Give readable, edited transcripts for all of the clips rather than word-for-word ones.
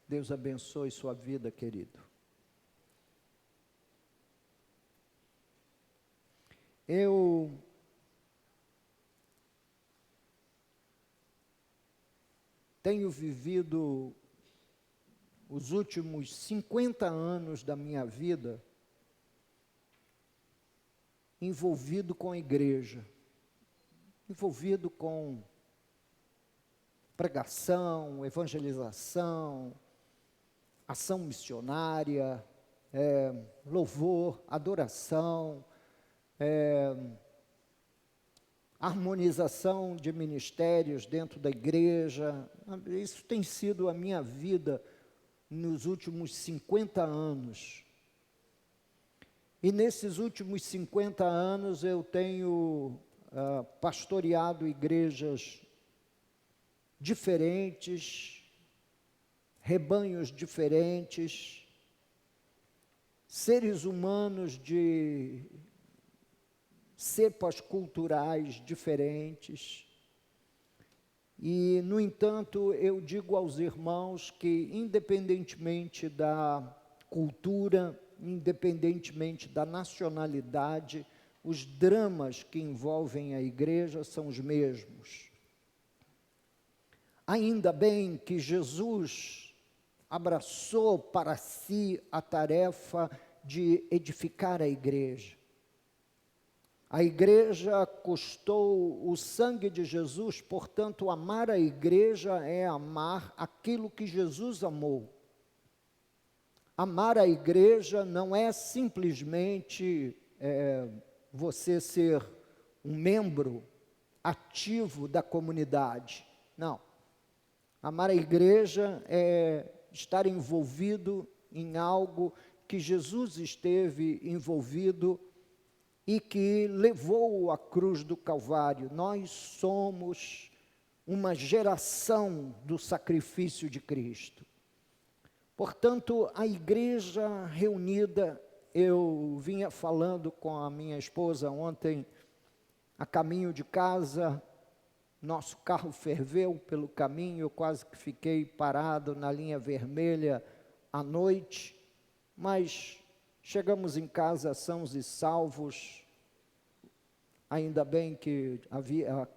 Deus abençoe sua vida, querido. Eu tenho vivido os últimos 50 anos da minha vida envolvido com a igreja, envolvido com pregação, evangelização, ação missionária, louvor, adoração, harmonização de ministérios dentro da igreja. Isso tem sido a minha vida nos últimos 50 anos. E nesses últimos 50 anos eu tenho pastoreado igrejas diferentes, rebanhos diferentes, seres humanos de cepas culturais diferentes. E, no entanto, eu digo aos irmãos que, independentemente da cultura, independentemente da nacionalidade, os dramas que envolvem a igreja são os mesmos. Ainda bem que Jesus abraçou para si a tarefa de edificar a igreja. A igreja custou o sangue de Jesus, portanto, amar a igreja é amar aquilo que Jesus amou. Amar a igreja não é simplesmente você ser um membro ativo da comunidade. Não. Amar a igreja é estar envolvido em algo que Jesus esteve envolvido e que levou à cruz do Calvário. Nós somos uma geração do sacrifício de Cristo. Portanto, a igreja reunida, eu vinha falando com a minha esposa ontem, a caminho de casa, nosso carro ferveu pelo caminho, eu quase que fiquei parado na linha vermelha à noite, mas chegamos em casa sãos e salvos. Ainda bem que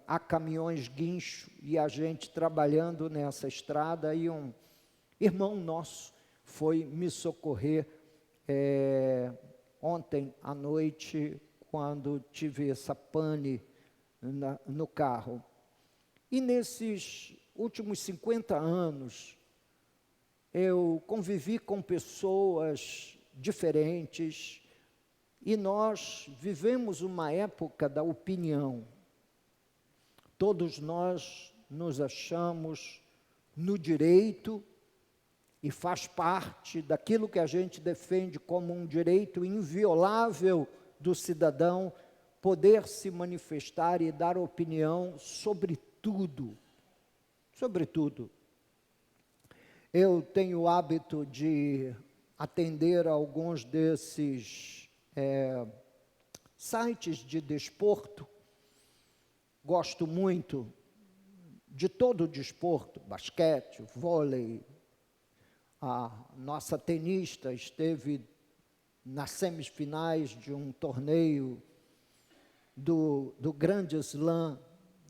há caminhões guincho e a gente trabalhando nessa estrada, e um irmão nosso foi me socorrer ontem à noite, quando tive essa pane no carro. E nesses últimos 50 anos, eu convivi com pessoas diferentes, e nós vivemos uma época da opinião. Todos nós nos achamos no direito, e faz parte daquilo que a gente defende como um direito inviolável do cidadão, poder se manifestar e dar opinião sobre tudo. Sobre tudo. Eu tenho o hábito de atender a alguns desses sites de desporto. Gosto muito de todo o desporto, basquete, vôlei. A nossa tenista esteve nas semifinais de um torneio do Grande Slam,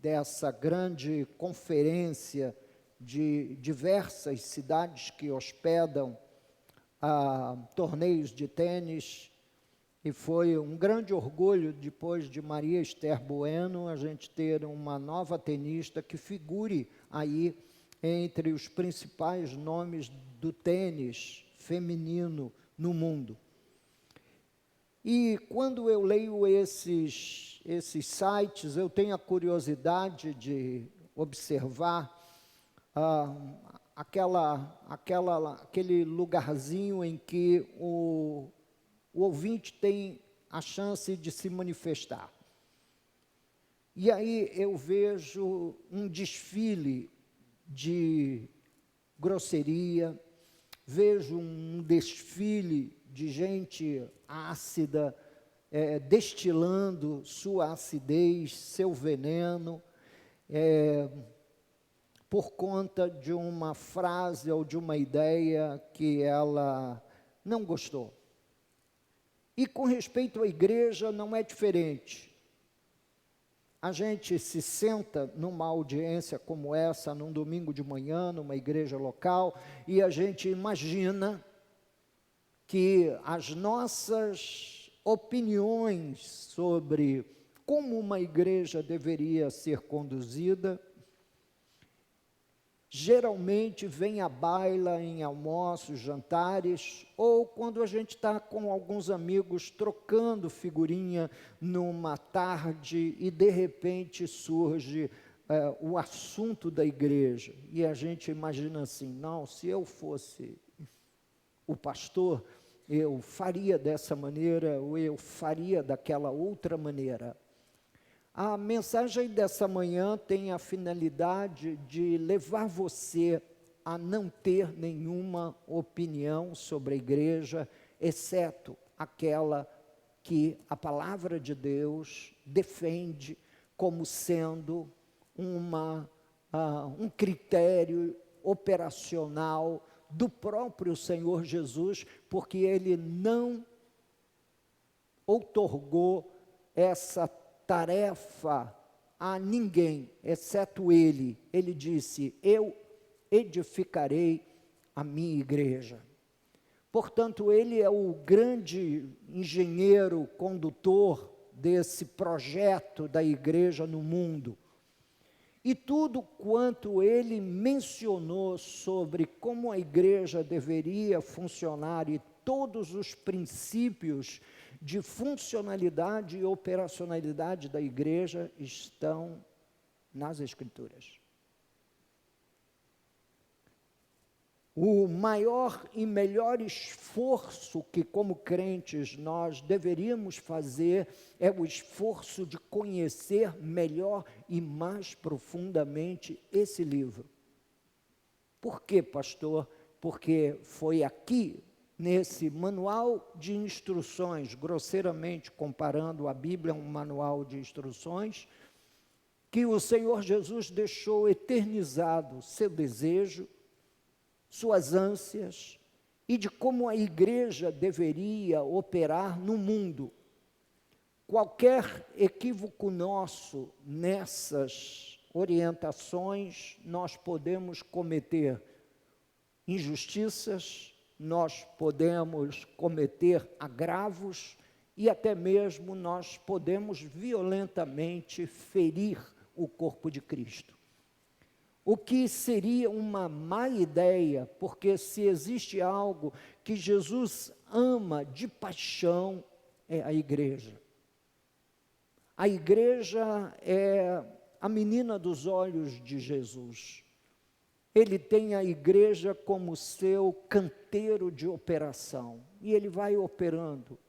dessa grande conferência de diversas cidades que hospedam torneios de tênis. E foi um grande orgulho, depois de Maria Esther Bueno, a gente ter uma nova tenista que figure aí entre os principais nomes do tênis feminino no mundo. E quando eu leio esses sites, eu tenho a curiosidade de observar aquele lugarzinho em que o ouvinte tem a chance de se manifestar. E aí eu vejo um desfile de grosseria, vejo um desfile de gente ácida, destilando sua acidez, seu veneno, por conta de uma frase ou de uma ideia que ela não gostou. E com respeito à igreja não é diferente. A gente se senta numa audiência como essa, num domingo de manhã, numa igreja local, e a gente imagina que as nossas opiniões sobre como uma igreja deveria ser conduzida, geralmente vem à baila em almoços, jantares, ou quando a gente está com alguns amigos trocando figurinha numa tarde e de repente surge o assunto da igreja. E a gente imagina assim, não, se eu fosse o pastor, eu faria dessa maneira ou eu faria daquela outra maneira. A mensagem dessa manhã tem a finalidade de levar você a não ter nenhuma opinião sobre a igreja, exceto aquela que a palavra de Deus defende como sendo um critério operacional do próprio Senhor Jesus, porque Ele não outorgou essa tarefa a ninguém, exceto Ele. Ele disse, eu edificarei a minha igreja. Portanto, Ele é o grande engenheiro, condutor desse projeto da igreja no mundo. E tudo quanto Ele mencionou sobre como a igreja deveria funcionar e todos os princípios de funcionalidade e operacionalidade da igreja estão nas Escrituras. O maior e melhor esforço que, como crentes, nós deveríamos fazer é o esforço de conhecer melhor e mais profundamente esse livro. Por quê, pastor? Porque foi aqui, nesse manual de instruções, grosseiramente comparando a Bíblia a um manual de instruções, que o Senhor Jesus deixou eternizado seu desejo, suas ânsias e de como a igreja deveria operar no mundo. Qualquer equívoco nosso nessas orientações, nós podemos cometer injustiças, nós podemos cometer agravos e até mesmo nós podemos violentamente ferir o corpo de Cristo. O que seria uma má ideia, porque se existe algo que Jesus ama de paixão, é a igreja. A igreja é a menina dos olhos de Jesus. Ele tem a igreja como seu canteiro de operação, e ele vai operando.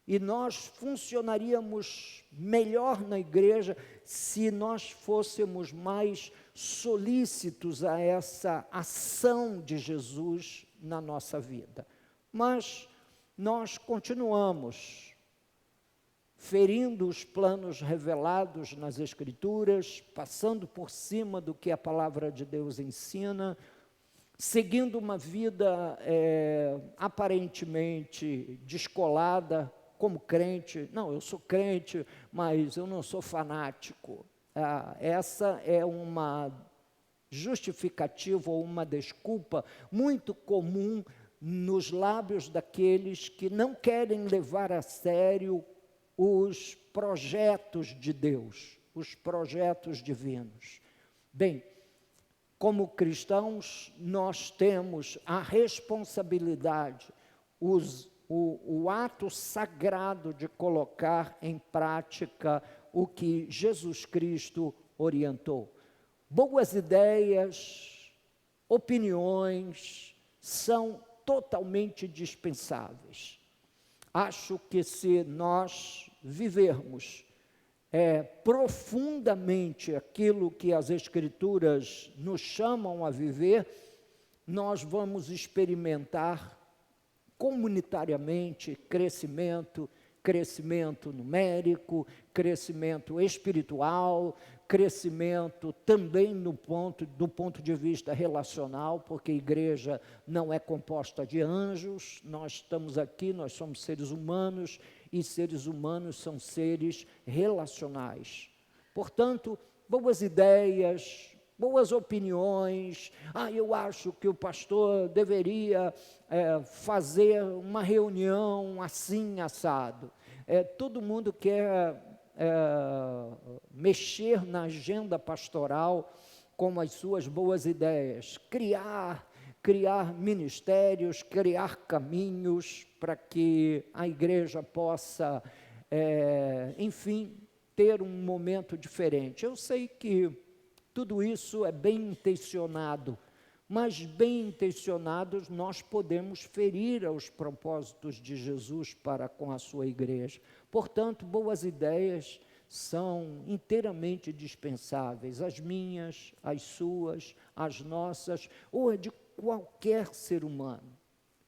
E nós funcionaríamos melhor na igreja se nós fôssemos mais solícitos a essa ação de Jesus na nossa vida. Mas nós continuamos ferindo os planos revelados nas Escrituras, passando por cima do que a palavra de Deus ensina, seguindo uma vida aparentemente descolada, como crente. Não, eu sou crente, mas eu não sou fanático. Essa é uma justificativa ou uma desculpa muito comum nos lábios daqueles que não querem levar a sério os projetos de Deus, os projetos divinos. Bem, como cristãos, nós temos a responsabilidade, o ato sagrado de colocar em prática o que Jesus Cristo orientou. Boas ideias, opiniões são totalmente dispensáveis. Acho que se nós vivermos profundamente aquilo que as Escrituras nos chamam a viver, nós vamos experimentar comunitariamente crescimento crescimento numérico, crescimento espiritual, crescimento também do ponto de vista relacional, porque a igreja não é composta de anjos, nós estamos aqui, nós somos seres humanos, e seres humanos são seres relacionais. Portanto, boas ideias, boas opiniões, eu acho que o pastor deveria fazer uma reunião assim, assado. Todo mundo quer mexer na agenda pastoral com as suas boas ideias, criar ministérios, criar caminhos para que a igreja possa, enfim, ter um momento diferente. Eu sei que tudo isso é bem intencionado, mas bem intencionados nós podemos ferir aos propósitos de Jesus para com a sua igreja. Portanto, boas ideias são inteiramente dispensáveis, as minhas, as suas, as nossas, ou a de qualquer ser humano,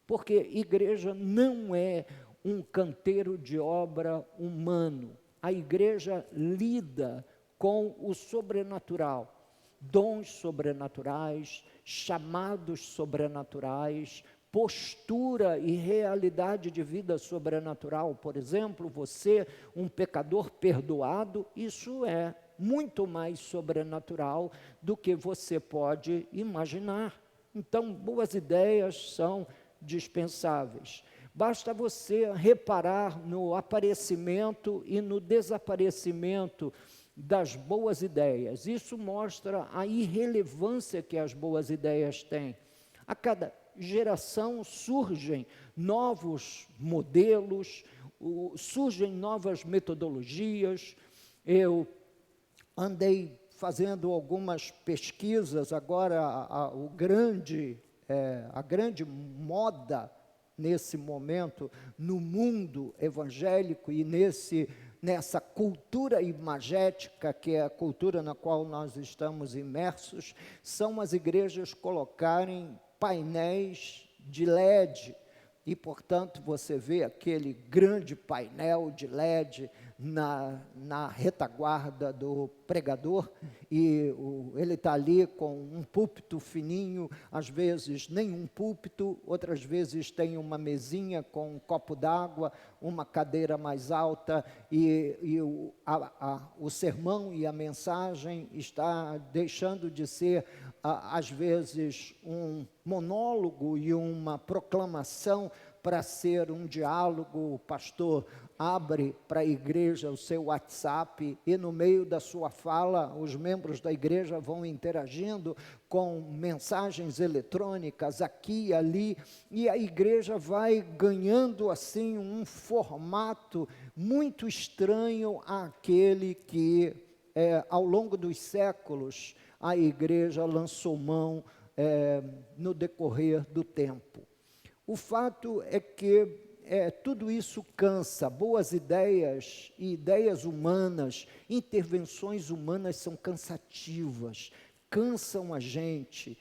porque igreja não é um canteiro de obra humano. A igreja lida com o sobrenatural, dons sobrenaturais, chamados sobrenaturais, postura e realidade de vida sobrenatural. Por exemplo, você, um pecador perdoado, isso é muito mais sobrenatural do que você pode imaginar. Então, boas ideias são dispensáveis. Basta você reparar no aparecimento e no desaparecimento das boas ideias. Isso mostra a irrelevância que as boas ideias têm. A cada geração surgem novos modelos, surgem novas metodologias. Eu andei fazendo algumas pesquisas, agora a grande moda nesse momento no mundo evangélico e nessa cultura imagética, que é a cultura na qual nós estamos imersos, são as igrejas colocarem painéis de LED, e, portanto, você vê aquele grande painel de LED na retaguarda do pregador, e ele está ali com um púlpito fininho, às vezes nem um púlpito, outras vezes tem uma mesinha com um copo d'água, uma cadeira mais alta, e o sermão e a mensagem está deixando de ser, às vezes, um monólogo e uma proclamação para ser um diálogo. O pastor abre para a igreja o seu WhatsApp e no meio da sua fala, os membros da igreja vão interagindo com mensagens eletrônicas aqui e ali, e a igreja vai ganhando assim um formato muito estranho àquele que, ao longo dos séculos, a igreja lançou mão no decorrer do tempo. O fato é que tudo isso cansa. Boas ideias e ideias humanas, intervenções humanas são cansativas, cansam a gente,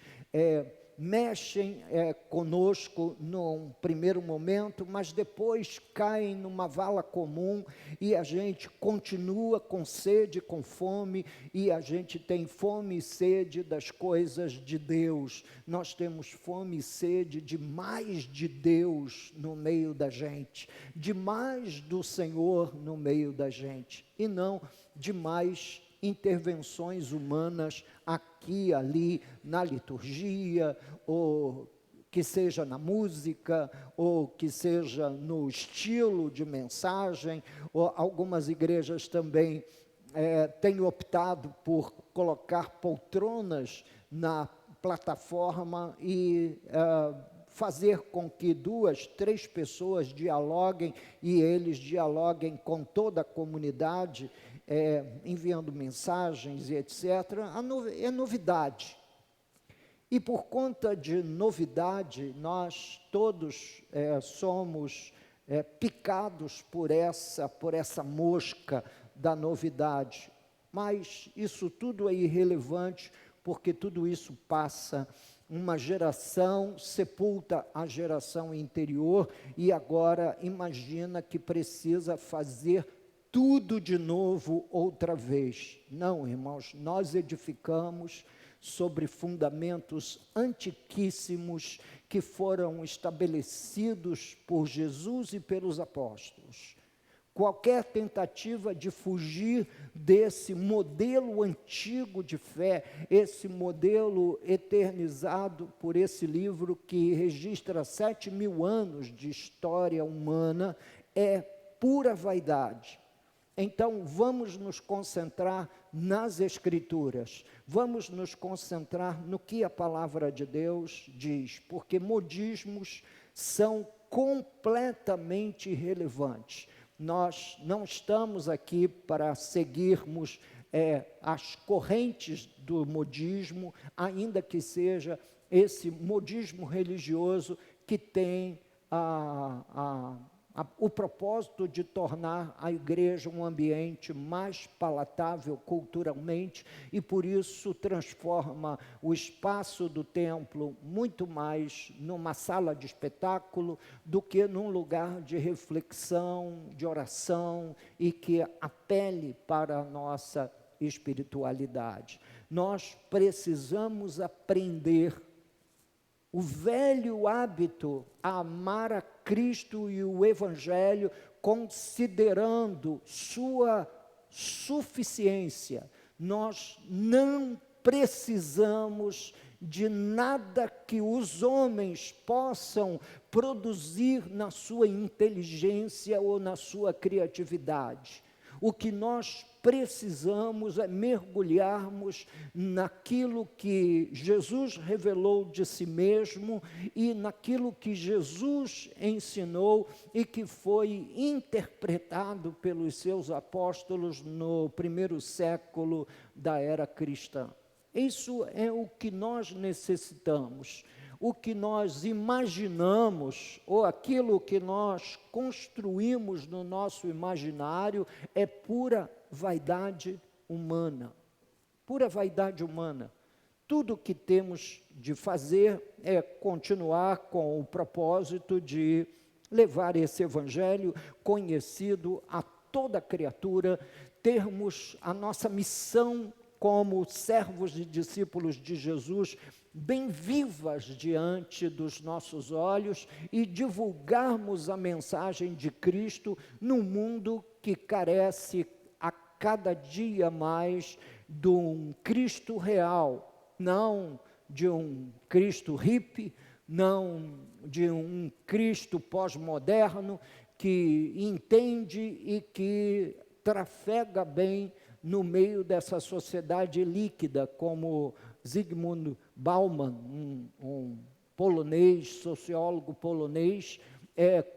mexem conosco num primeiro momento, mas depois caem numa vala comum e a gente continua com sede, com fome, e a gente tem fome e sede das coisas de Deus. Nós temos fome e sede de mais de Deus no meio da gente, de mais do Senhor no meio da gente, e não de mais intervenções humanas aqui, ali, na liturgia, ou que seja na música, ou que seja no estilo de mensagem. Ou algumas igrejas também têm optado por colocar poltronas na plataforma e fazer com que 2, 3 pessoas dialoguem, e eles dialoguem com toda a comunidade, enviando mensagens e etc. É novidade. E por conta de novidade, nós todos somos picados por essa mosca da novidade. Mas isso tudo é irrelevante, porque tudo isso passa uma geração sepulta a geração anterior e agora imagina que precisa fazer tudo de novo outra vez. Não, irmãos, nós edificamos sobre fundamentos antiquíssimos que foram estabelecidos por Jesus e pelos apóstolos. Qualquer tentativa de fugir desse modelo antigo de fé, esse modelo eternizado por esse livro que registra 7.000 anos de história humana, é pura vaidade. Então, vamos nos concentrar nas Escrituras, vamos nos concentrar no que a palavra de Deus diz, porque modismos são completamente irrelevantes. Nós não estamos aqui para seguirmos as correntes do modismo, ainda que seja esse modismo religioso que tem o propósito de tornar a igreja um ambiente mais palatável culturalmente e por isso transforma o espaço do templo muito mais numa sala de espetáculo do que num lugar de reflexão, de oração e que apele para a nossa espiritualidade. Nós precisamos aprender o velho hábito a amar a Cristo e o Evangelho, considerando sua suficiência. Nós não precisamos de nada que os homens possam produzir na sua inteligência ou na sua criatividade. O que nós precisamos é mergulharmos naquilo que Jesus revelou de si mesmo e naquilo que Jesus ensinou e que foi interpretado pelos seus apóstolos no primeiro século da era cristã. Isso é o que nós necessitamos. O que nós imaginamos, ou aquilo que nós construímos no nosso imaginário, é pura vaidade humana. Pura vaidade humana. Tudo o que temos de fazer é continuar com o propósito de levar esse evangelho conhecido a toda criatura, termos a nossa missão como servos e discípulos de Jesus, bem vivas diante dos nossos olhos e divulgarmos a mensagem de Cristo num mundo que carece a cada dia mais de um Cristo real, não de um Cristo hippie, não de um Cristo pós-moderno que entende e que trafega bem no meio dessa sociedade líquida, como Zygmunt Bauman, um polonês, sociólogo polonês,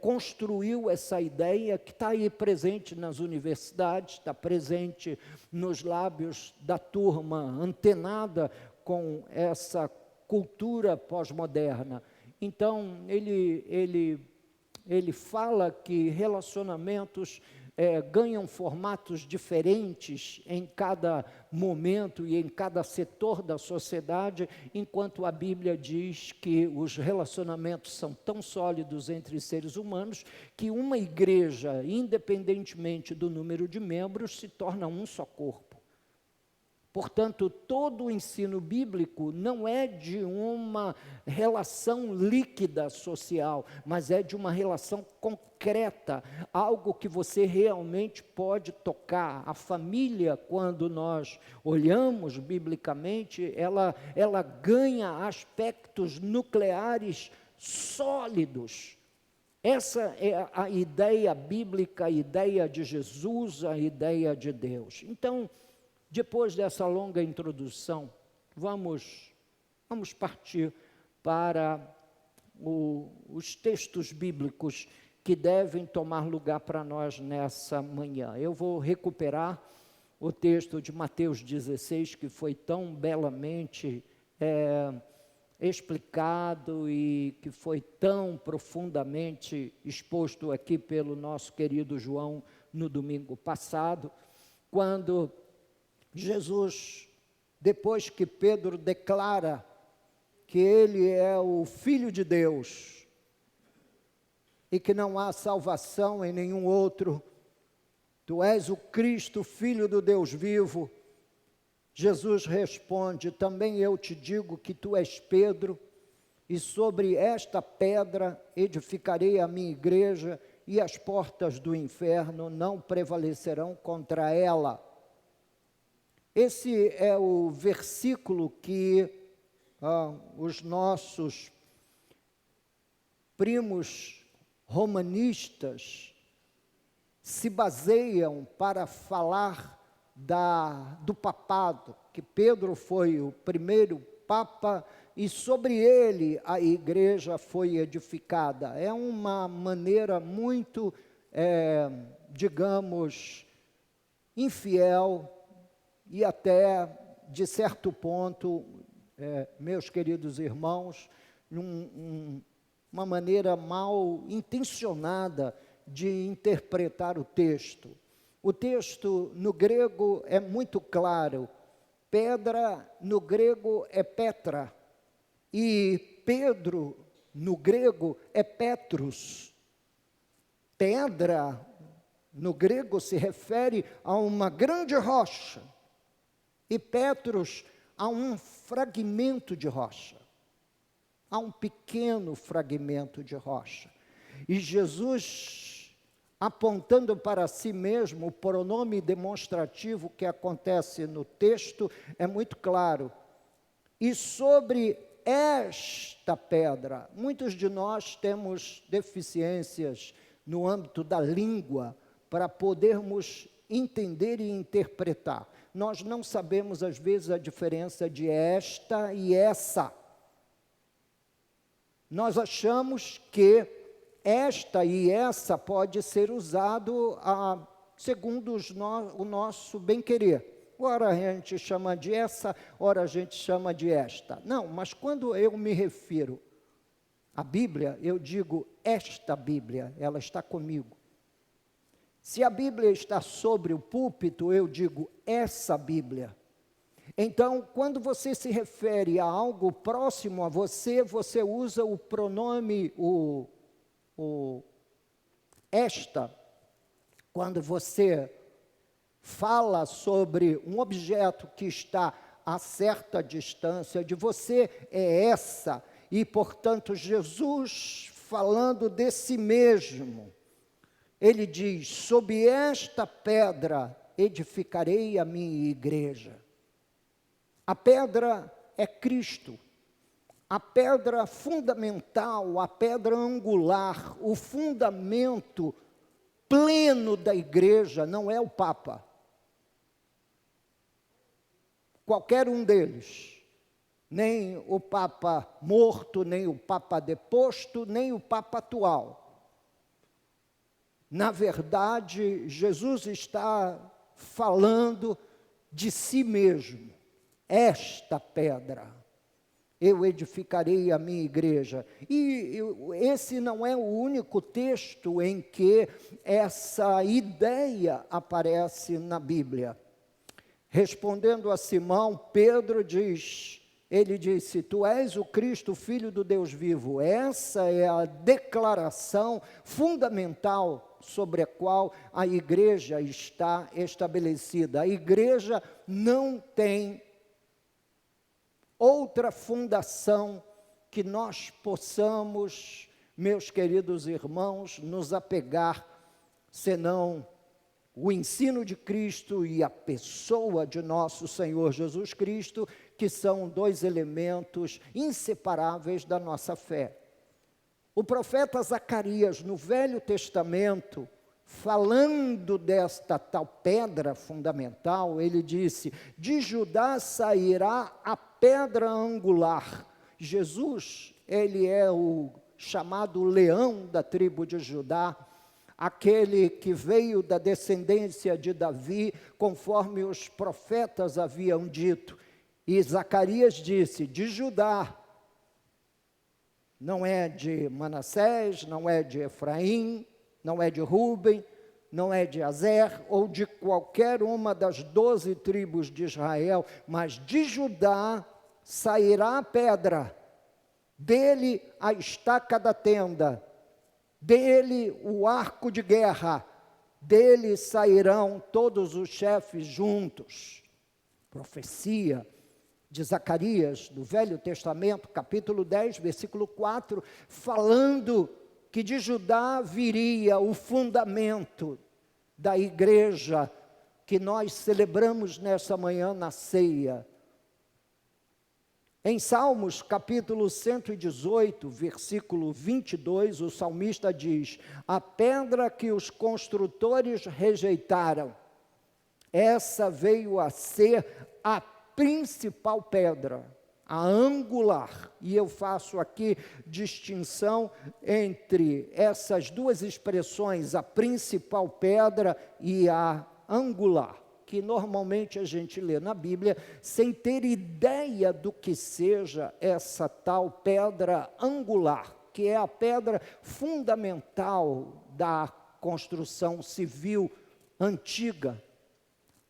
construiu essa ideia que está aí presente nas universidades, está presente nos lábios da turma antenada com essa cultura pós-moderna. Então, ele fala que relacionamentos ganham formatos diferentes em cada momento e em cada setor da sociedade, enquanto a Bíblia diz que os relacionamentos são tão sólidos entre seres humanos que uma igreja, independentemente do número de membros, se torna um só corpo. Portanto, todo o ensino bíblico não é de uma relação líquida social, mas é de uma relação concreta, algo que você realmente pode tocar. A família, quando nós olhamos biblicamente, ela ganha aspectos nucleares sólidos. Essa é a ideia bíblica, a ideia de Jesus, a ideia de Deus. Então, depois dessa longa introdução, vamos partir para os textos bíblicos que devem tomar lugar para nós nessa manhã. Eu vou recuperar o texto de Mateus 16, que foi tão belamente explicado e que foi tão profundamente exposto aqui pelo nosso querido João no domingo passado, quando Jesus, depois que Pedro declara que Ele é o Filho de Deus e que não há salvação em nenhum outro. Tu és o Cristo, Filho do Deus vivo. Jesus responde: também eu te digo que tu és Pedro, e sobre esta pedra edificarei a minha igreja, e as portas do inferno não prevalecerão contra ela. Esse é o versículo que os nossos primos romanistas se baseiam para falar do papado, que Pedro foi o primeiro papa e sobre ele a igreja foi edificada. É uma maneira muito, digamos, infiel e até, de certo ponto, meus queridos irmãos, uma maneira mal intencionada de interpretar o texto. O texto no grego é muito claro. Pedra no grego é Petra e Pedro no grego é Petrus. Pedra no grego se refere a uma grande rocha e Petrus a um fragmento de rocha, a um pequeno fragmento de rocha. E Jesus, apontando para si mesmo, o pronome demonstrativo que acontece no texto é muito claro. E sobre esta pedra, muitos de nós temos deficiências no âmbito da língua para podermos entender e interpretar. Nós não sabemos, às vezes, a diferença de esta e essa. Nós achamos que esta e essa pode ser usado segundo o nosso bem-querer. Ora a gente chama de essa, ora a gente chama de esta. Não, mas quando eu me refiro à Bíblia, eu digo esta Bíblia, ela está comigo. Se a Bíblia está sobre o púlpito, eu digo essa Bíblia. Então, quando você se refere a algo próximo a você, você usa o pronome, esta. Quando você fala sobre um objeto que está a certa distância de você, é essa. E, portanto, Jesus, falando de si mesmo, ele diz: sob esta pedra edificarei a minha igreja. A pedra é Cristo. A pedra fundamental, a pedra angular, o fundamento pleno da igreja não é o Papa. Qualquer um deles. Nem o Papa morto, nem o Papa deposto, nem o Papa atual. Na verdade, Jesus está falando de si mesmo. Esta pedra. Eu edificarei a minha igreja. E esse não é o único texto em que essa ideia aparece na Bíblia. Respondendo a Simão, Pedro ele disse: tu és o Cristo, Filho do Deus vivo. Essa é a declaração fundamental sobre a qual a igreja está estabelecida. A igreja não tem outra fundação que nós possamos, meus queridos irmãos, nos apegar, senão o ensino de Cristo e a pessoa de nosso Senhor Jesus Cristo, que são dois elementos inseparáveis da nossa fé. O profeta Zacarias, no Velho Testamento, falando desta tal pedra fundamental, ele disse: de Judá sairá a pedra angular. Jesus, ele é o chamado leão da tribo de Judá, aquele que veio da descendência de Davi, conforme os profetas haviam dito. E Zacarias disse: de Judá, não é de Manassés, não é de Efraim, não é de Rúben, não é de Azer, ou de qualquer uma das 12 tribos de Israel, mas de Judá sairá a pedra, dele a estaca da tenda, dele o arco de guerra, dele sairão todos os chefes juntos. Profecia de Zacarias, do Velho Testamento, capítulo 10, versículo 4, falando que de Judá viria o fundamento da igreja que nós celebramos nessa manhã na ceia. Em Salmos, capítulo 118, versículo 22, o salmista diz: a pedra que os construtores rejeitaram, essa veio a ser a principal pedra, a angular. E eu faço aqui distinção entre essas duas expressões, a principal pedra e a angular, que normalmente a gente lê na Bíblia sem ter ideia do que seja essa tal pedra angular, que é a pedra fundamental da construção civil antiga.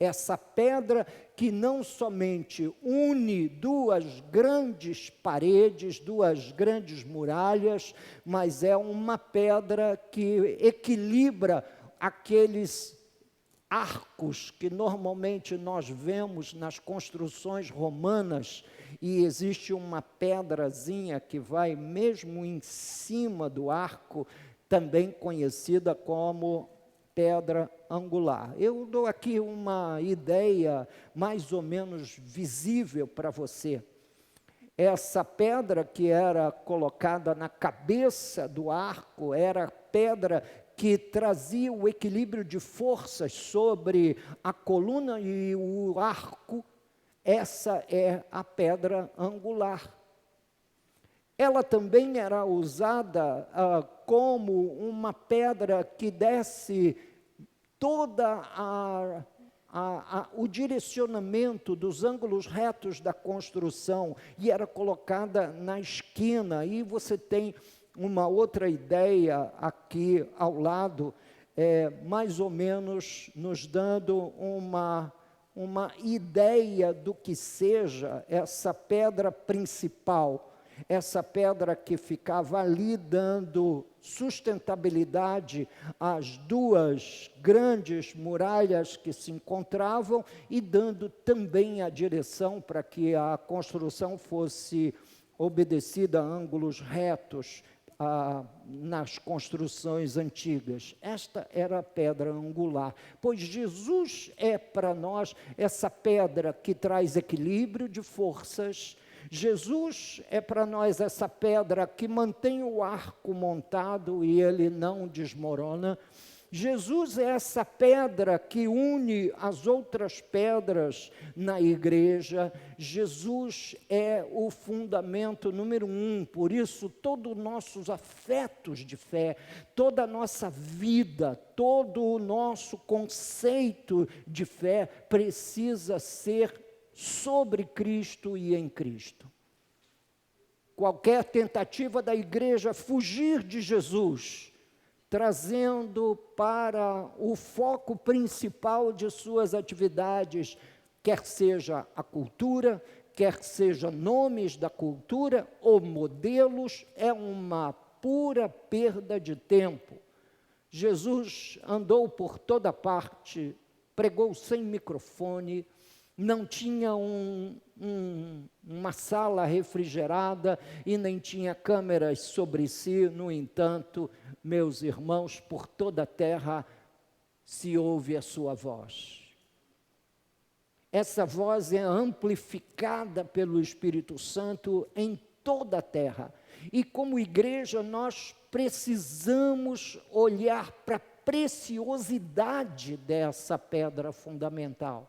Essa pedra que não somente une duas grandes paredes, duas grandes muralhas, mas é uma pedra que equilibra aqueles arcos que normalmente nós vemos nas construções romanas, e existe uma pedrazinha que vai mesmo em cima do arco, também conhecida como pedra angular. Eu dou aqui uma ideia mais ou menos visível para você. Essa pedra que era colocada na cabeça do arco era pedra que trazia o equilíbrio de forças sobre a coluna e o arco. Essa é a pedra angular. Ela também era usada como uma pedra que desse toda o direcionamento dos ângulos retos da construção, e era colocada na esquina. E você tem uma outra ideia aqui ao lado, mais ou menos nos dando uma ideia do que seja essa pedra principal, essa pedra que ficava ali dando sustentabilidade às duas grandes muralhas que se encontravam e dando também a direção para que a construção fosse obedecida a ângulos retos nas construções antigas. Esta era a pedra angular, pois Jesus é para nós essa pedra que traz equilíbrio de forças. Jesus é para nós essa pedra que mantém o arco montado e ele não desmorona. Jesus é essa pedra que une as outras pedras na igreja. Jesus é o fundamento número 1, por isso todos os nossos afetos de fé, toda a nossa vida, todo o nosso conceito de fé precisa ser sobre Cristo e em Cristo. Qualquer tentativa da igreja fugir de Jesus, trazendo para o foco principal de suas atividades, quer seja a cultura, quer seja nomes da cultura ou modelos, é uma pura perda de tempo. Jesus andou por toda parte, pregou sem microfone, não tinha uma sala refrigerada e nem tinha câmeras sobre si. No entanto, meus irmãos, por toda a terra se ouve a sua voz. Essa voz é amplificada pelo Espírito Santo em toda a terra. E como igreja, nós precisamos olhar para a preciosidade dessa pedra fundamental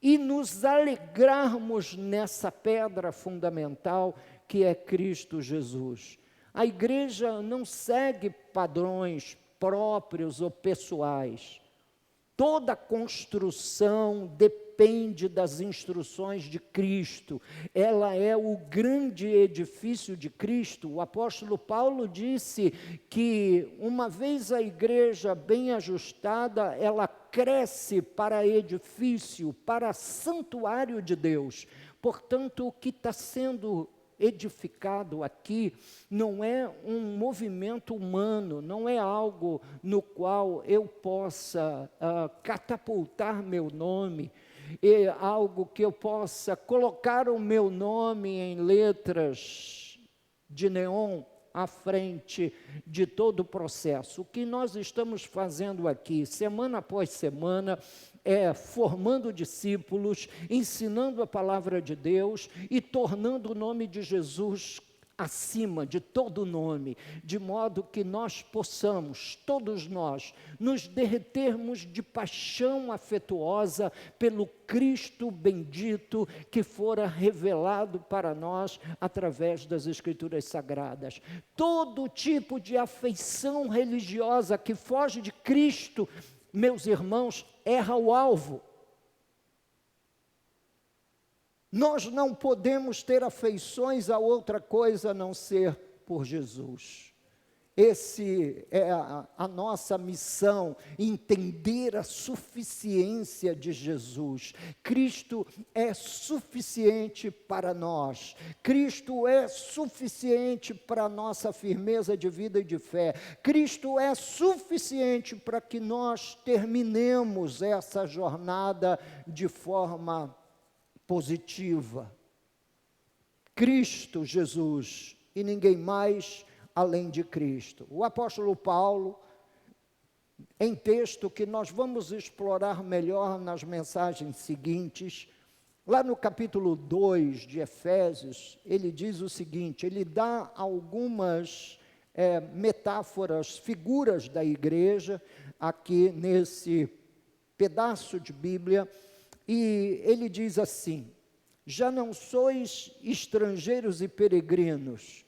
e nos alegrarmos nessa pedra fundamental que é Cristo Jesus. A igreja não segue padrões próprios ou pessoais. Toda construção depende das instruções de Cristo. Ela é o grande edifício de Cristo. O apóstolo Paulo disse que uma vez a igreja bem ajustada, ela cresce para edifício, para santuário de Deus. Portanto, o que está sendo edificado aqui não é um movimento humano, não é algo no qual eu possa catapultar meu nome, é algo que eu possa colocar o meu nome em letras de neon à frente de todo o processo. O que nós estamos fazendo aqui, semana após semana, é formando discípulos, ensinando a palavra de Deus e tornando o nome de Jesus acima de todo nome, de modo que nós possamos, todos nós, nos derretermos de paixão afetuosa pelo Cristo bendito que fora revelado para nós através das Escrituras Sagradas. Todo tipo de afeição religiosa que foge de Cristo, meus irmãos, erra o alvo. Nós não podemos ter afeições a outra coisa a não ser por Jesus. Esse é a nossa missão, entender a suficiência de Jesus. Cristo é suficiente para nós. Cristo é suficiente para a nossa firmeza de vida e de fé. Cristo é suficiente para que nós terminemos essa jornada de forma positiva. Cristo Jesus e ninguém mais além de Cristo. O apóstolo Paulo, em texto que nós vamos explorar melhor nas mensagens seguintes, lá no capítulo 2 de Efésios, ele diz o seguinte, ele dá algumas metáforas, figuras da igreja, aqui nesse pedaço de Bíblia, e ele diz assim: já não sois estrangeiros e peregrinos,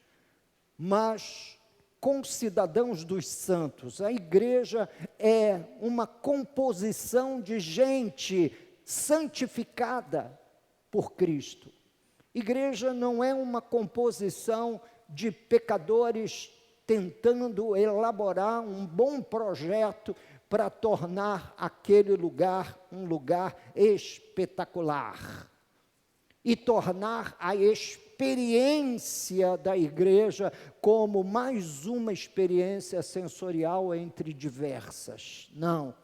mas concidadãos dos santos. A igreja é uma composição de gente santificada por Cristo. Igreja não é uma composição de pecadores tentando elaborar um bom projeto para tornar aquele lugar um lugar espetacular e tornar a experiência da igreja como mais uma experiência sensorial entre diversas. Não.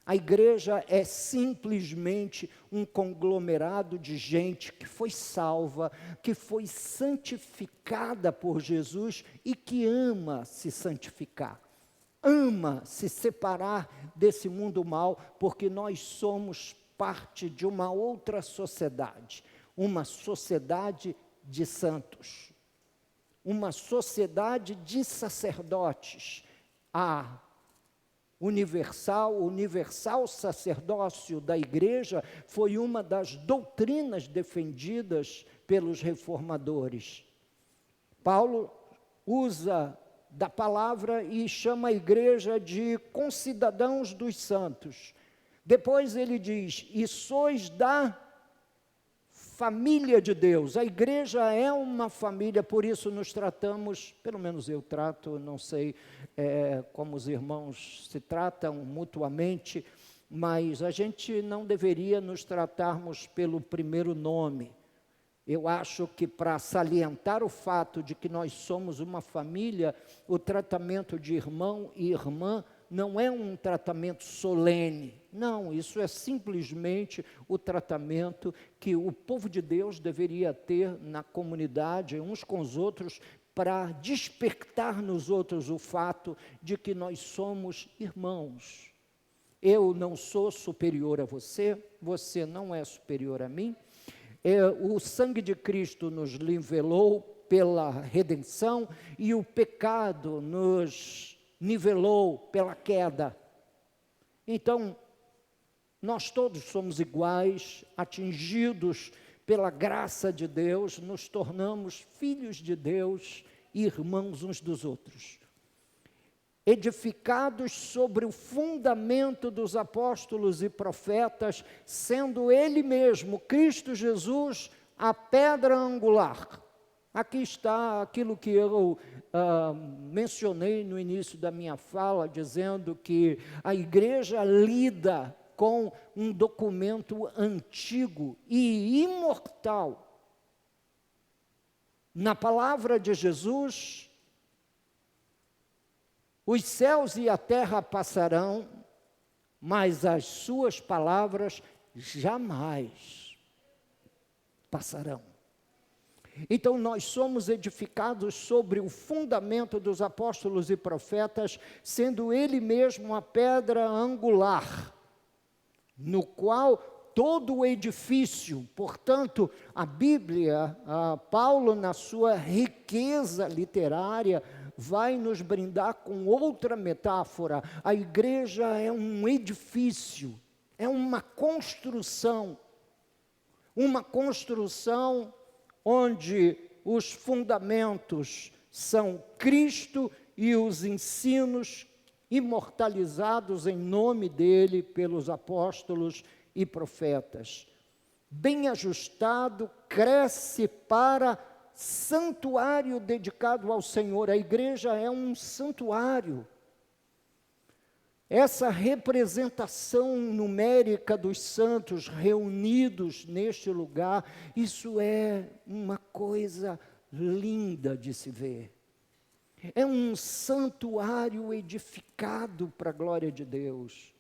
A igreja é simplesmente um conglomerado de gente que foi salva, que foi santificada por Jesus e que ama se santificar. Ama se separar desse mundo mal, porque nós somos parte de uma outra sociedade, uma sociedade de santos, uma sociedade de sacerdotes. A universal sacerdócio da igreja foi uma das doutrinas defendidas pelos reformadores. Paulo usa da palavra e chama a igreja de concidadãos dos santos. Depois ele diz, e sois da família de Deus. A igreja é uma família, por isso nos tratamos, pelo menos eu trato, não sei como os irmãos se tratam mutuamente, mas a gente não deveria nos tratarmos pelo primeiro nome. Eu acho que para salientar o fato de que nós somos uma família, o tratamento de irmão e irmã não é um tratamento solene. Não, isso é simplesmente o tratamento que o povo de Deus deveria ter na comunidade, uns com os outros, para despertar nos outros o fato de que nós somos irmãos. Eu não sou superior a você, você não é superior a mim. O sangue de Cristo nos nivelou pela redenção e o pecado nos nivelou pela queda. Então, nós todos somos iguais, atingidos pela graça de Deus, nos tornamos filhos de Deus e irmãos uns dos outros. Edificados sobre o fundamento dos apóstolos e profetas, sendo Ele mesmo, Cristo Jesus, a pedra angular. Aqui está aquilo que eu mencionei no início da minha fala, dizendo que a igreja lida com um documento antigo e imortal. Na palavra de Jesus, os céus e a terra passarão, mas as suas palavras jamais passarão. Então nós somos edificados sobre o fundamento dos apóstolos e profetas, sendo ele mesmo a pedra angular, no qual todo o edifício, portanto, a Bíblia, Paulo, na sua riqueza literária, vai nos brindar com outra metáfora. A igreja é um edifício, é uma construção onde os fundamentos são Cristo e os ensinos imortalizados em nome dele pelos apóstolos e profetas. Bem ajustado, cresce para santuário dedicado ao Senhor. A igreja é um santuário. Essa representação numérica dos santos reunidos neste lugar, isso é uma coisa linda de se ver. É um santuário edificado para a glória de Deus.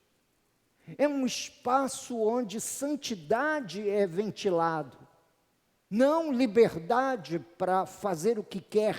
É um espaço onde santidade é ventilado. Não liberdade para fazer o que quer,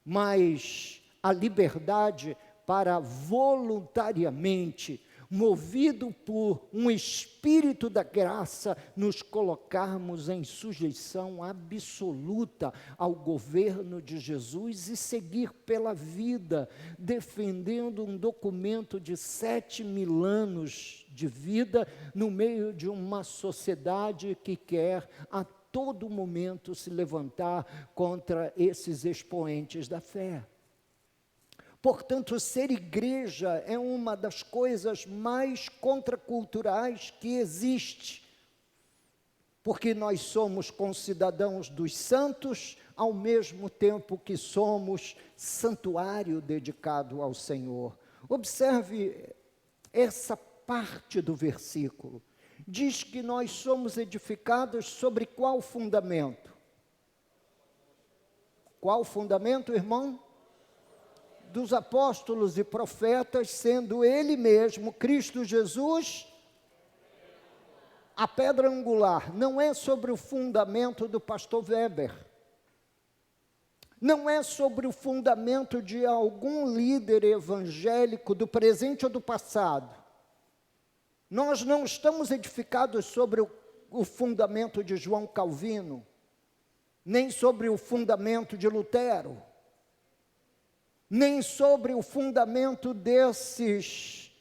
mas a liberdade para voluntariamente, movido por um espírito da graça, nos colocarmos em sujeição absoluta ao governo de Jesus e seguir pela vida, defendendo um documento de 7.000 anos de vida, no meio de uma sociedade que quer a todo momento se levantar contra esses expoentes da fé. Portanto, ser igreja é uma das coisas mais contraculturais que existe, porque nós somos concidadãos dos santos, ao mesmo tempo que somos santuário dedicado ao Senhor. Observe essa parte do versículo. Diz que nós somos edificados sobre qual fundamento? Qual fundamento, irmão? Dos apóstolos e profetas, sendo ele mesmo, Cristo Jesus, a pedra angular. Não é sobre o fundamento do pastor Weber, não é sobre o fundamento de algum líder evangélico do presente ou do passado. Nós não estamos edificados sobre o fundamento de João Calvino, nem sobre o fundamento de Lutero, nem sobre o fundamento dessas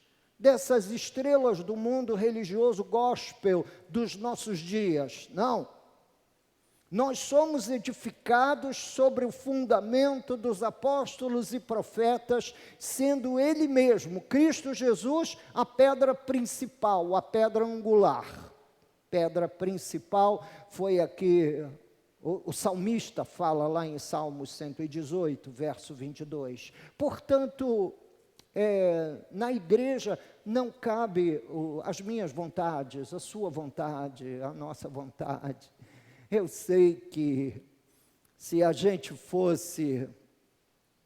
estrelas do mundo religioso gospel dos nossos dias. Não. Nós somos edificados sobre o fundamento dos apóstolos e profetas, sendo ele mesmo, Cristo Jesus, a pedra principal, a pedra angular. Pedra principal foi aqui. O salmista fala lá em Salmos 118, verso 22. Portanto, na igreja não cabe as minhas vontades, a sua vontade, a nossa vontade. Eu sei que se a gente fosse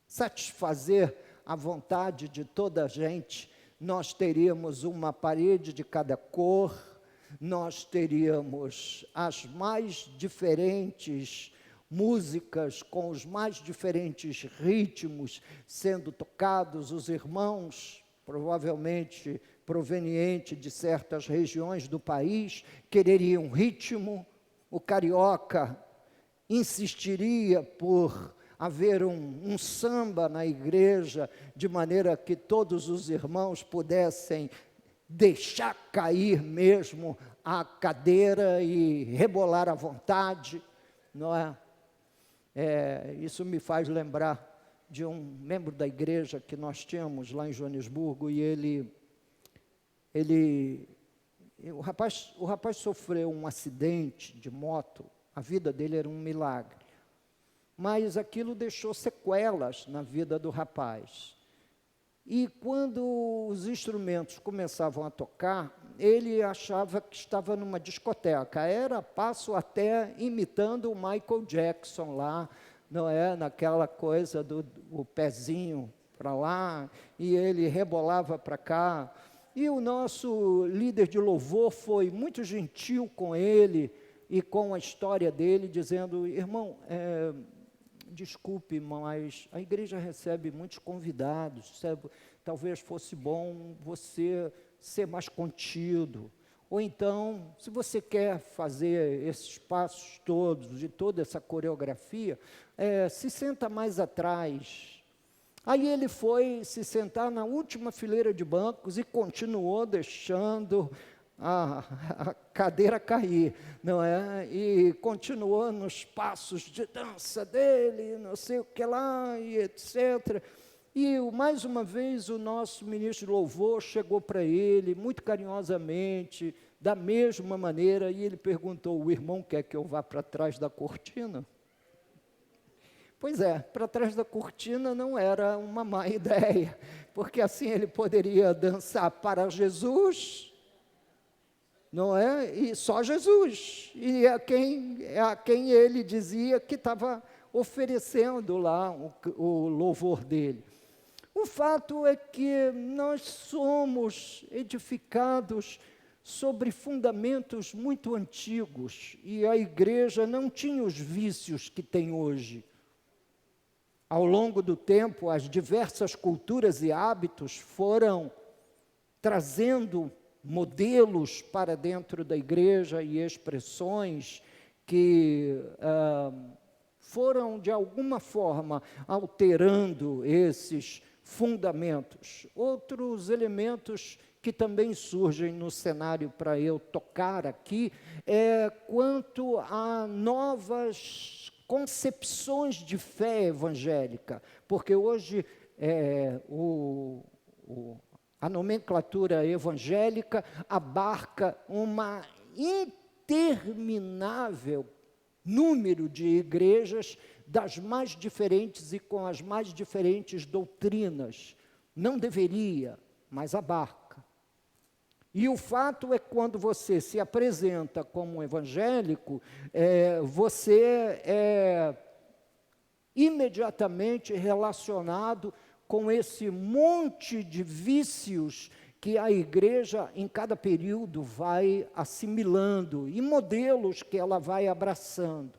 satisfazer a vontade de toda a gente, nós teríamos uma parede de cada cor, nós teríamos as mais diferentes músicas, com os mais diferentes ritmos sendo tocados, os irmãos, provavelmente provenientes de certas regiões do país, quereriam ritmo, o carioca insistiria por haver um samba na igreja, de maneira que todos os irmãos pudessem deixar cair mesmo a cadeira e rebolar à vontade, não é? Isso me faz lembrar de um membro da igreja que nós tínhamos lá em Joanesburgo, e o rapaz sofreu um acidente de moto, a vida dele era um milagre, mas aquilo deixou sequelas na vida do rapaz. E quando os instrumentos começavam a tocar, ele achava que estava numa discoteca. Era passo até imitando o Michael Jackson lá, não é? Naquela coisa do o pezinho para lá, e ele rebolava para cá. E o nosso líder de louvor foi muito gentil com ele e com a história dele, dizendo: irmão, desculpe, mas a igreja recebe muitos convidados, talvez fosse bom você ser mais contido. Ou então, se você quer fazer esses passos todos, de toda essa coreografia, se senta mais atrás. Aí ele foi se sentar na última fileira de bancos e continuou deixando a cadeira cair, não é? E continuou nos passos de dança dele, não sei o que lá, e etc. E mais uma vez o nosso ministro de louvor chegou para ele, muito carinhosamente, da mesma maneira, e ele perguntou: o irmão quer que eu vá para trás da cortina? Pois é, para trás da cortina não era uma má ideia, porque assim ele poderia dançar para Jesus, não é? E só Jesus, e a quem ele dizia que estava oferecendo lá o louvor dele. O fato é que nós somos edificados sobre fundamentos muito antigos, e a igreja não tinha os vícios que tem hoje. Ao longo do tempo, as diversas culturas e hábitos foram trazendo modelos para dentro da igreja e expressões que foram, de alguma forma, alterando esses fundamentos. Outros elementos que também surgem no cenário para eu tocar aqui quanto a novas concepções de fé evangélica, porque hoje a nomenclatura evangélica abarca uma interminável número de igrejas das mais diferentes e com as mais diferentes doutrinas. Não deveria, mas abarca. E o fato é que quando você se apresenta como evangélico, você é imediatamente relacionado com esse monte de vícios que a igreja, em cada período, vai assimilando, e modelos que ela vai abraçando.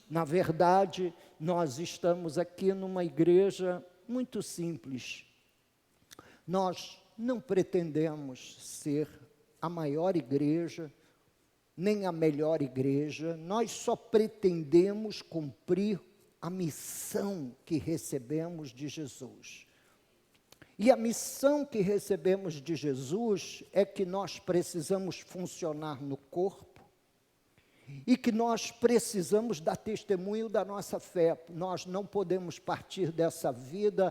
Na verdade, nós estamos aqui numa igreja muito simples. Nós não pretendemos ser a maior igreja, nem a melhor igreja, nós só pretendemos cumprir a missão que recebemos de Jesus. E a missão que recebemos de Jesus é que nós precisamos funcionar no corpo e que nós precisamos dar testemunho da nossa fé. Nós não podemos partir dessa vida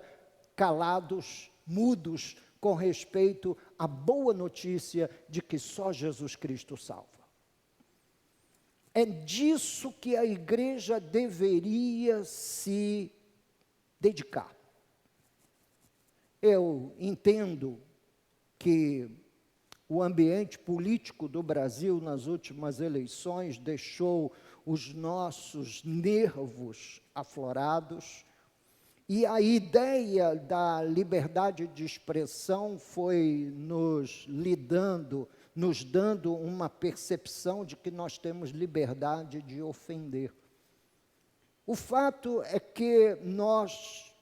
calados, mudos, com respeito à boa notícia de que só Jesus Cristo salva. É disso que a igreja deveria se dedicar. Eu entendo que o ambiente político do Brasil nas últimas eleições deixou os nossos nervos aflorados, e a ideia da liberdade de expressão foi nos dando uma percepção de que nós temos liberdade de ofender. O fato é que nós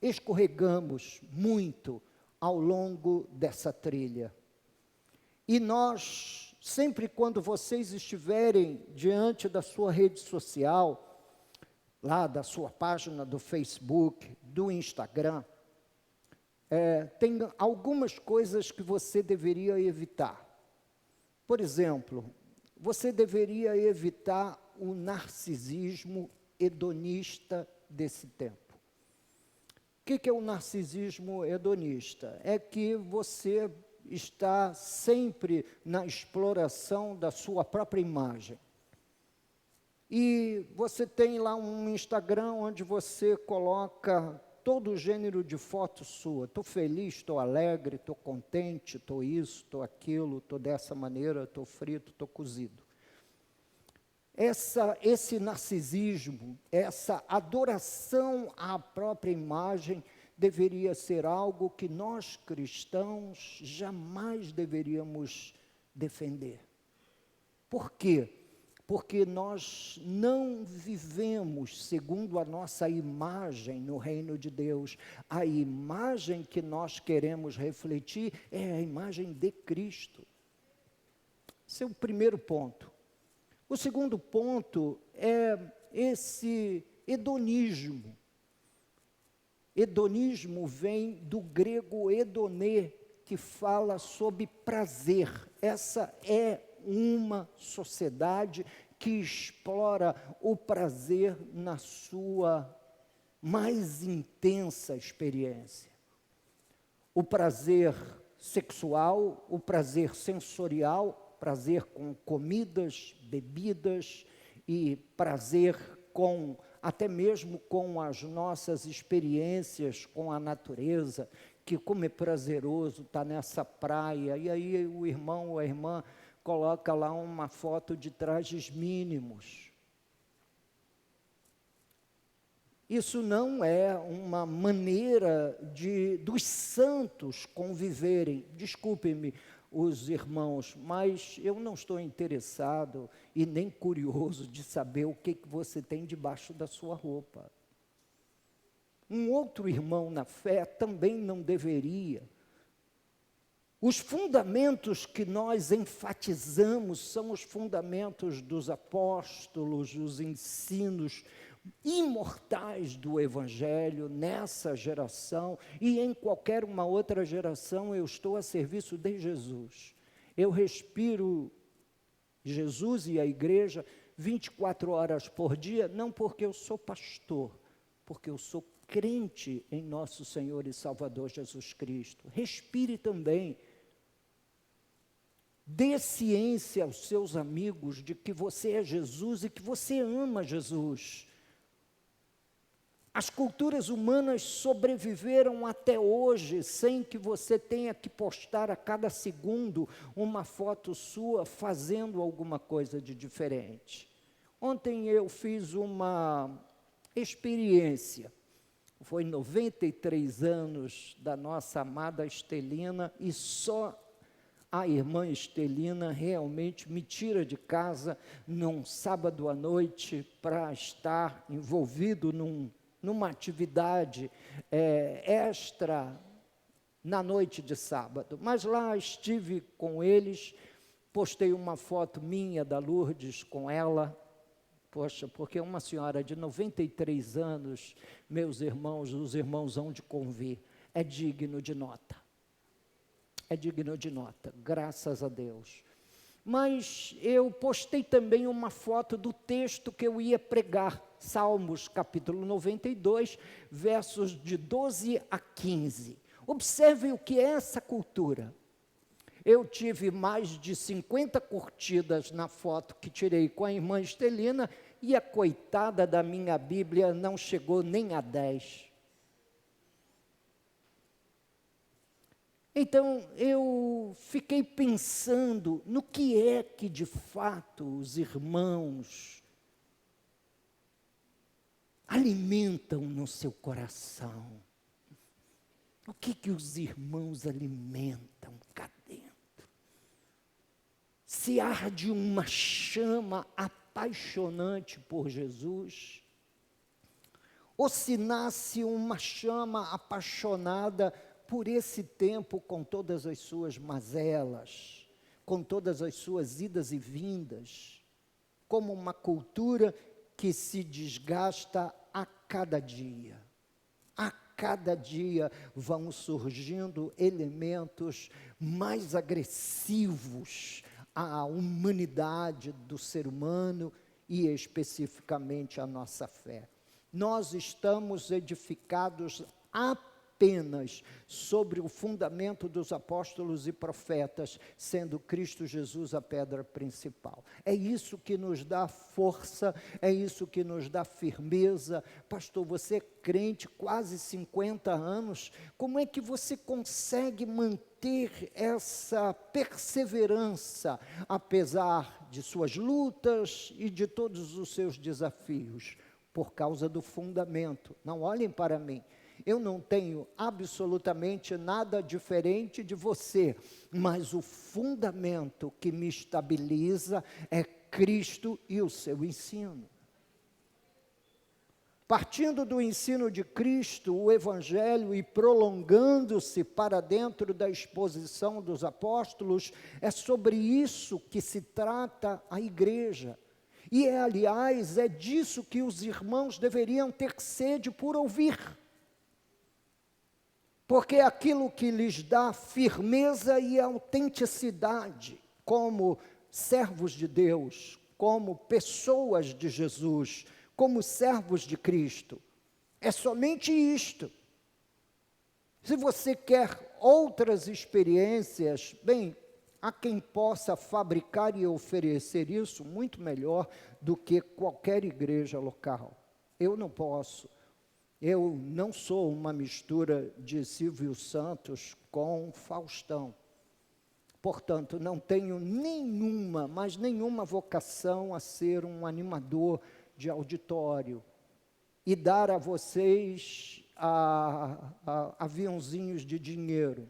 escorregamos muito ao longo dessa trilha. E nós, sempre quando vocês estiverem diante da sua rede social, lá da sua página do Facebook, do Instagram, tem algumas coisas que você deveria evitar. Por exemplo, você deveria evitar o narcisismo hedonista desse tempo. O que é o narcisismo hedonista? É que você está sempre na exploração da sua própria imagem. E você tem lá um Instagram onde você coloca todo gênero de foto sua. Estou feliz, estou alegre, estou contente, estou isso, estou aquilo, estou dessa maneira, estou frito, estou cozido. Esse narcisismo, essa adoração à própria imagem, deveria ser algo que nós cristãos jamais deveríamos defender. Por quê? Porque nós não vivemos segundo a nossa imagem no reino de Deus. A imagem que nós queremos refletir é a imagem de Cristo. Esse é o primeiro ponto. O segundo ponto é esse hedonismo. Hedonismo vem do grego hedonê, que fala sobre prazer. Essa é uma sociedade que explora o prazer na sua mais intensa experiência. O prazer sexual, o prazer sensorial, prazer com comidas, bebidas e prazer com, até mesmo com as nossas experiências com a natureza, que como é prazeroso estar nessa praia, e aí o irmão ou a irmã coloca lá uma foto de trajes mínimos. Isso não é uma maneira dos santos conviverem. Desculpem-me os irmãos, mas eu não estou interessado e nem curioso de saber o que você tem debaixo da sua roupa. Um outro irmão na fé também não deveria. Os fundamentos que nós enfatizamos são os fundamentos dos apóstolos, os ensinos imortais do Evangelho nessa geração e em qualquer uma outra geração. Eu estou a serviço de Jesus. Eu respiro Jesus e a igreja 24 horas por dia, não porque eu sou pastor, porque eu sou crente em nosso Senhor e Salvador Jesus Cristo. Respire também. Dê ciência aos seus amigos de que você é Jesus e que você ama Jesus. As culturas humanas sobreviveram até hoje sem que você tenha que postar a cada segundo uma foto sua fazendo alguma coisa de diferente. Ontem eu fiz uma experiência. Foi 93 anos da nossa amada Estelina e só a irmã Estelina realmente me tira de casa num sábado à noite para estar envolvido numa atividade extra na noite de sábado. Mas lá estive com eles, postei uma foto minha da Lourdes com ela. Poxa, porque uma senhora de 93 anos, meus irmãos, os irmãos hão de convir, é digno de nota. É digno de nota, graças a Deus. Mas eu postei também uma foto do texto que eu ia pregar, Salmos capítulo 92, versos de 12 a 15. Observem o que é essa cultura. Eu tive mais de 50 curtidas na foto que tirei com a irmã Estelina e a coitada da minha Bíblia não chegou nem a 10. Então, eu fiquei pensando no que é que, de fato, os irmãos alimentam no seu coração. O que os irmãos alimentam cá dentro? Se arde uma chama apaixonante por Jesus, ou se nasce uma chama apaixonada por esse tempo com todas as suas mazelas, com todas as suas idas e vindas, como uma cultura que se desgasta a cada dia. A cada dia vão surgindo elementos mais agressivos à humanidade do ser humano e especificamente à nossa fé. Nós estamos edificados apenas sobre o fundamento dos apóstolos e profetas, sendo Cristo Jesus a pedra principal. É isso que nos dá força, é isso que nos dá firmeza. Pastor, você é crente quase 50 anos, como é que você consegue manter essa perseverança, apesar de suas lutas e de todos os seus desafios? Por causa do fundamento. Não olhem para mim. Eu não tenho absolutamente nada diferente de você, mas o fundamento que me estabiliza é Cristo e o seu ensino. Partindo do ensino de Cristo, o Evangelho, e prolongando-se para dentro da exposição dos apóstolos, é sobre isso que se trata a igreja. E aliás, é disso que os irmãos deveriam ter sede por ouvir. Porque é aquilo que lhes dá firmeza e autenticidade, como servos de Deus, como pessoas de Jesus, como servos de Cristo. É somente isto. Se você quer outras experiências, bem, há quem possa fabricar e oferecer isso muito melhor do que qualquer igreja local. Eu não posso. Eu não sou uma mistura de Silvio Santos com Faustão. Portanto, não tenho nenhuma, mas nenhuma vocação a ser um animador de auditório e dar a vocês aviãozinhos de dinheiro.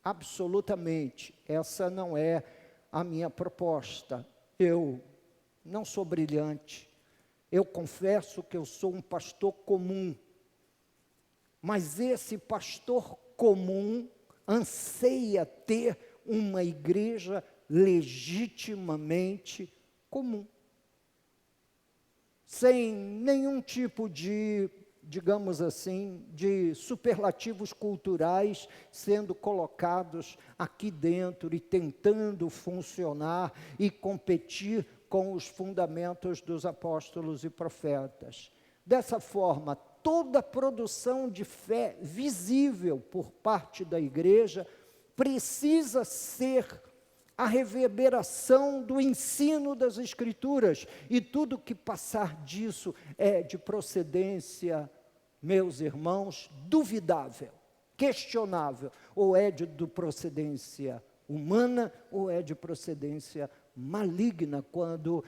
Absolutamente, essa não é a minha proposta. Eu não sou brilhante. Eu confesso que eu sou um pastor comum, mas esse pastor comum anseia ter uma igreja legitimamente comum, sem nenhum tipo de, digamos assim, de superlativos culturais sendo colocados aqui dentro e tentando funcionar e competir com os fundamentos dos apóstolos e profetas. Dessa forma, toda produção de fé visível por parte da igreja precisa ser a reverberação do ensino das Escrituras, e tudo que passar disso é de procedência, meus irmãos, duvidável, questionável, ou é de procedência humana, ou é de procedência maligna, quando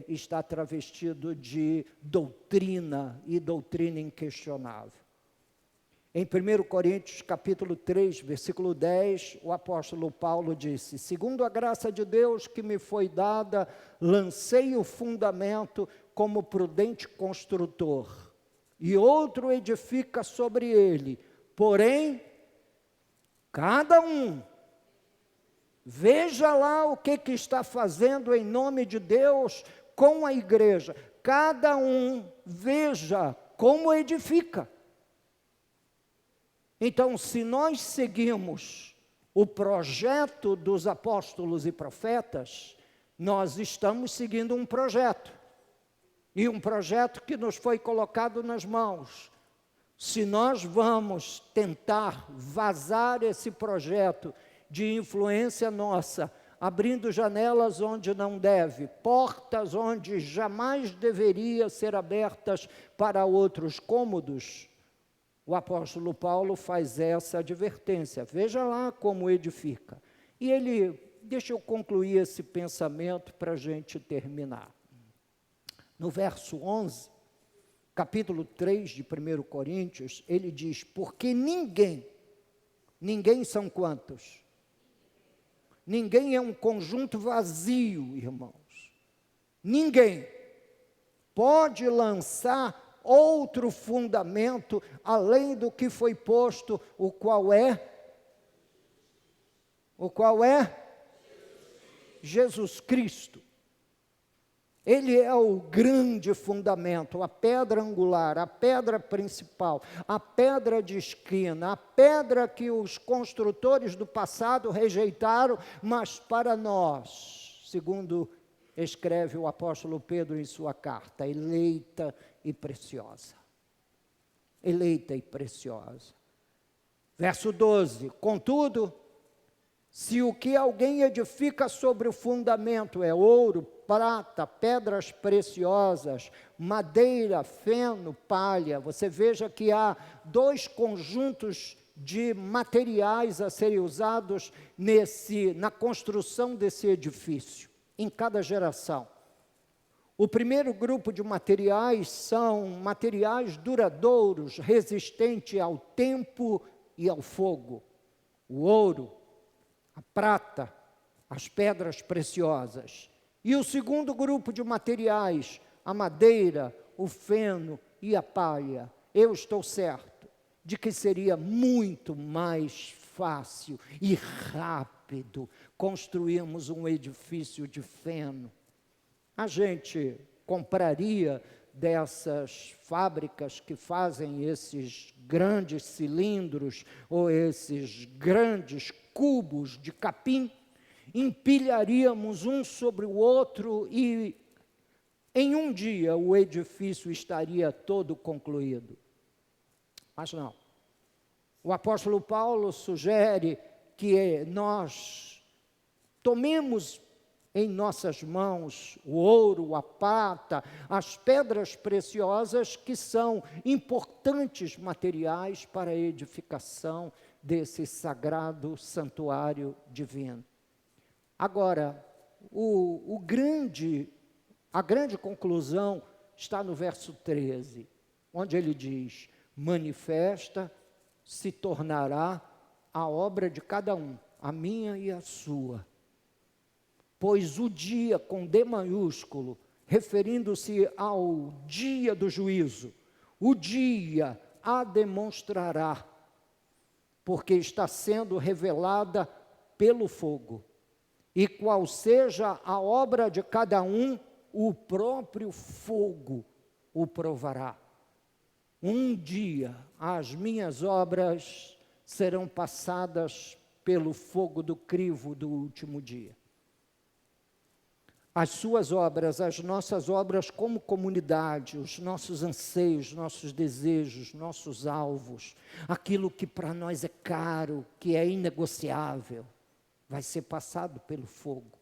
está travestido de doutrina, e doutrina inquestionável. Em 1 Coríntios capítulo 3, versículo 10, o apóstolo Paulo disse: segundo a graça de Deus que me foi dada, lancei o fundamento como prudente construtor, e outro edifica sobre ele, porém, cada um veja lá o que está fazendo em nome de Deus com a igreja. Cada um veja como edifica. Então, se nós seguimos o projeto dos apóstolos e profetas, nós estamos seguindo um projeto. E um projeto que nos foi colocado nas mãos. Se nós vamos tentar vazar esse projeto de influência nossa, abrindo janelas onde não deve, portas onde jamais deveria ser abertas para outros cômodos, o apóstolo Paulo faz essa advertência. Veja lá como edifica. E ele, deixa eu concluir esse pensamento para a gente terminar. No verso 11, capítulo 3 de 1 Coríntios, ele diz: porque ninguém são quantos? Ninguém é um conjunto vazio, irmãos. Ninguém pode lançar outro fundamento além do que foi posto, o qual é Jesus Cristo. Ele é o grande fundamento, a pedra angular, a pedra principal, a pedra de esquina, a pedra que os construtores do passado rejeitaram, mas para nós, segundo escreve o apóstolo Pedro em sua carta, eleita e preciosa. Eleita e preciosa. Verso 12: contudo, se o que alguém edifica sobre o fundamento é ouro, prata, pedras preciosas, madeira, feno, palha, você veja que há dois conjuntos de materiais a serem usados na construção desse edifício, em cada geração. O primeiro grupo de materiais são materiais duradouros, resistentes ao tempo e ao fogo. O ouro, a prata, as pedras preciosas. E o segundo grupo de materiais, a madeira, o feno e a palha. Eu estou certo de que seria muito mais fácil e rápido construirmos um edifício de feno. A gente compraria dessas fábricas que fazem esses grandes cilindros ou esses grandes cubos de capim, empilharíamos um sobre o outro e em um dia o edifício estaria todo concluído. Mas não. O apóstolo Paulo sugere que nós tomemos em nossas mãos o ouro, a prata, as pedras preciosas, que são importantes materiais para a edificação desse sagrado santuário divino. Agora, a grande conclusão está no verso 13, onde ele diz: manifesta se tornará a obra de cada um, a minha e a sua. Pois o dia, com D maiúsculo, referindo-se ao dia do juízo, o dia a demonstrará, porque está sendo revelada pelo fogo. E qual seja a obra de cada um, o próprio fogo o provará. Um dia as minhas obras serão passadas pelo fogo do crivo do último dia. As suas obras, as nossas obras como comunidade, os nossos anseios, nossos desejos, nossos alvos, aquilo que para nós é caro, que é inegociável, vai ser passado pelo fogo.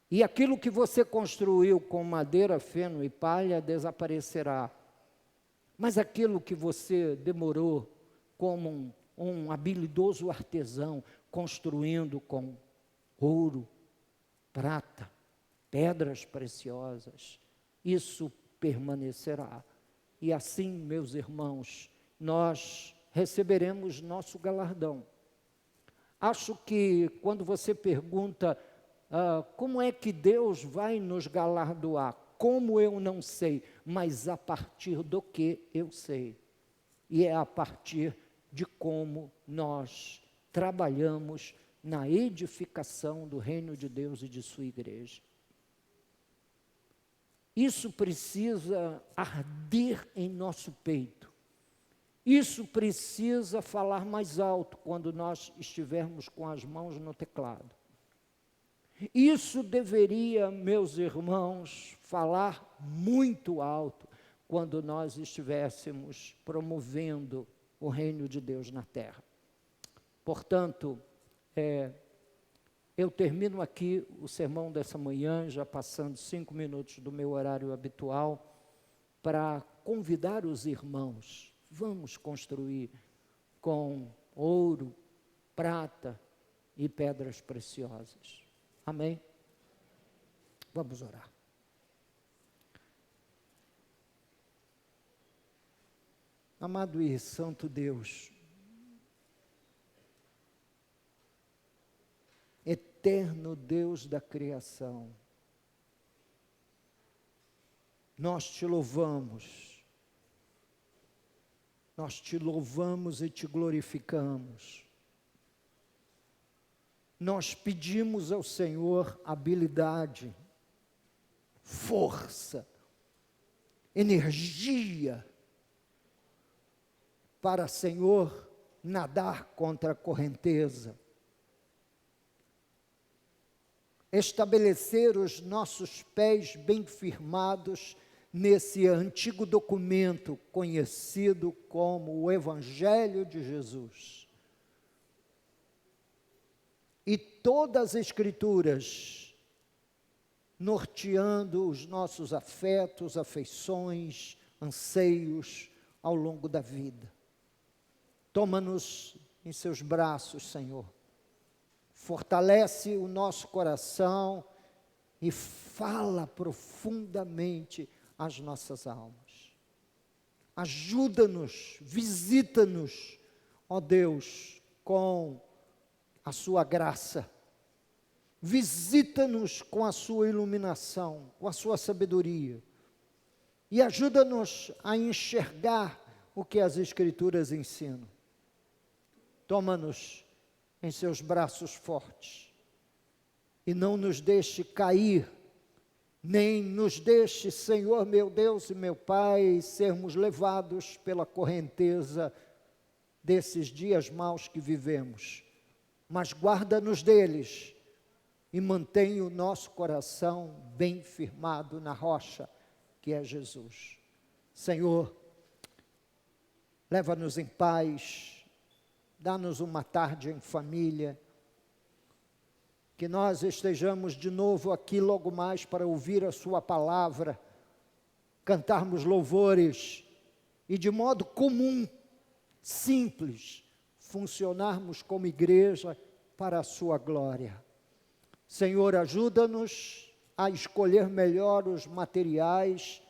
E aquilo que você construiu com madeira, feno e palha desaparecerá. Mas aquilo que você demorou como um habilidoso artesão, construindo com ouro, prata, pedras preciosas, isso permanecerá. E assim, meus irmãos, nós receberemos nosso galardão. Acho que quando você pergunta como é que Deus vai nos galardoar, como eu não sei, mas a partir do que eu sei. E é a partir de como nós trabalhamos na edificação do reino de Deus e de sua igreja. Isso precisa arder em nosso peito. Isso precisa falar mais alto quando nós estivermos com as mãos no teclado. Isso deveria, meus irmãos, falar muito alto quando nós estivéssemos promovendo o reino de Deus na terra. Portanto, eu termino aqui o sermão dessa manhã, já passando 5 minutos do meu horário habitual, para convidar os irmãos. Vamos construir com ouro, prata e pedras preciosas. Amém? Vamos orar. Amado e santo Deus, eterno Deus da criação, nós te louvamos e te glorificamos. Nós pedimos ao Senhor habilidade, força, energia, para, Senhor, nadar contra a correnteza, estabelecer os nossos pés bem firmados, nesse antigo documento conhecido como o Evangelho de Jesus. E todas as Escrituras norteando os nossos afetos, afeições, anseios ao longo da vida. Toma-nos em seus braços, Senhor. Fortalece o nosso coração e fala profundamente às nossas almas. Ajuda-nos, visita-nos, ó Deus, com a sua graça. Visita-nos com a sua iluminação, com a sua sabedoria. E ajuda-nos a enxergar o que as Escrituras ensinam. Toma-nos em seus braços fortes e não nos deixe cair, nem nos deixe, Senhor meu Deus e meu Pai, sermos levados pela correnteza desses dias maus que vivemos, mas guarda-nos deles e mantém o nosso coração bem firmado na rocha, que é Jesus. Senhor, leva-nos em paz, dá-nos uma tarde em família, que nós estejamos de novo aqui logo mais para ouvir a sua palavra, cantarmos louvores e de modo comum, simples, funcionarmos como igreja para a sua glória. Senhor, ajuda-nos a escolher melhor os materiais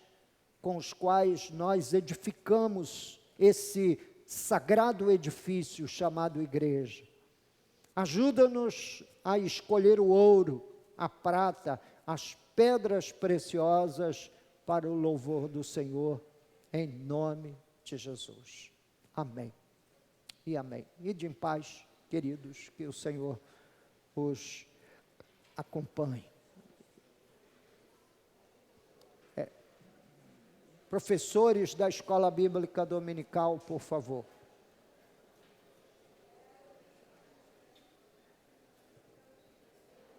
com os quais nós edificamos esse sagrado edifício chamado igreja. Ajuda-nos a escolher o ouro, a prata, as pedras preciosas para o louvor do Senhor, em nome de Jesus. Amém e amém. Ide em paz, queridos, que o Senhor os acompanhe. Professores da Escola Bíblica Dominical, por favor.